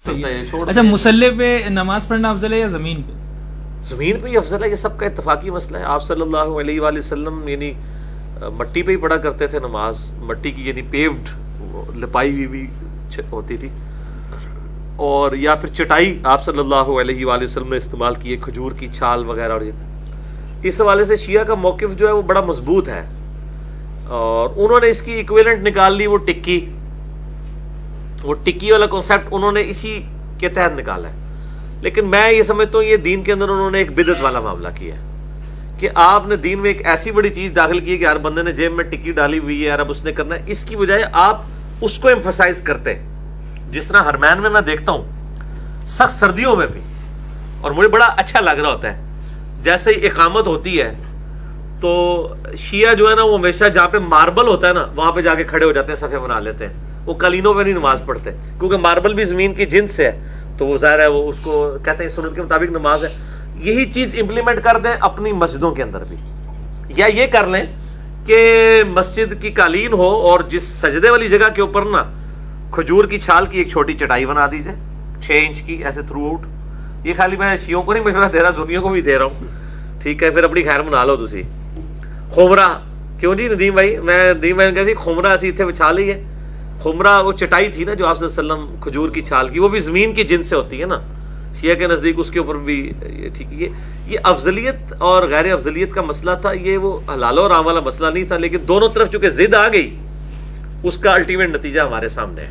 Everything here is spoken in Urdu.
اچھا مصلی پہ نماز پڑھنا افضل ہے یا زمین پہ؟ زمین پہ ہی افضل ہے، یہ سب کا اتفاقی مسئلہ ہے. آپ صلی اللہ علیہ وآلہ وسلم یعنی مٹی پہ ہی پڑھا کرتے تھے نماز، مٹی کی یعنی پیوڈ لپائی ہوئی بھی ہوتی تھی، اور یا پھر چٹائی آپ صلی اللہ علیہ وآلہ وسلم نے استعمال کی ہے، کھجور کی چھال وغیرہ. اور اس حوالے سے شیعہ کا موقف جو ہے وہ بڑا مضبوط ہے، اور انہوں نے اس کی ایکویلنٹ نکال لی، وہ ٹکی والا کنسیپٹ انہوں نے اسی کے تحت نکالا ہے. لیکن میں یہ سمجھتا ہوں یہ دین کے اندر انہوں نے ایک بدعت والا معاملہ کیا ہے کہ آپ نے دین میں ایک ایسی بڑی چیز داخل کی ہے کہ ہر بندے نے جیب میں ٹکی ڈالی ہوئی ہے، اب اس نے کرنا ہے. اس کی بجائے آپ اس کو ایمفسائز کرتے، جس طرح حرمین میں دیکھتا ہوں سخت سردیوں میں بھی، اور مجھے بڑا اچھا لگ رہا ہوتا ہے، جیسے ہی اقامت ہوتی ہے تو شیعہ جو ہے نا وہ ہمیشہ جہاں پہ ماربل ہوتا ہے نا وہاں پہ جا کے کھڑے ہو جاتے ہیں، صفے بنا لیتے ہیں. وہ قالینوں پہ نہیں نماز پڑھتے کیونکہ ماربل بھی زمین کی جنس سے ہے، تو وہ ظاہر ہے وہ اس کو کہتے ہیں سنت کے مطابق نماز ہے. یہی چیز امپلیمنٹ کر دیں اپنی مسجدوں کے اندر بھی، یا یہ کر لیں کہ مسجد کی قالین ہو اور جس سجدے والی جگہ کے اوپر نا کھجور کی چھال کی ایک چھوٹی چٹائی بنا دی جائے 6 انچ کی، ایسے تھرو آؤٹ. یہ خالی میں شیعوں کو نہیں مشورہ دے رہا، سنیوں کو بھی دے رہا ہوں، ٹھیک ہے؟ پھر اپنی خیر منا لو تسی. خمرہ کیوں جی ندیم بھائی، ندیم بھائی نے کہا سی خمرہ اسی اتنے بچھا لی ہے. خمرہ وہ چٹائی تھی نا جو آپ صلی اللہ علیہ وسلم کھجور کی چھال کی، وہ بھی زمین کی جنس سے ہوتی ہے نا، شیعہ کے نزدیک اس کے اوپر بھی ٹھیک ہے. یہ افضلیت اور غیر افضلیت کا مسئلہ تھا، یہ وہ حلال و حرام والا مسئلہ نہیں تھا. لیکن دونوں طرف چونکہ ضد آ گئی، اس کا الٹیمیٹ نتیجہ ہمارے سامنے ہے.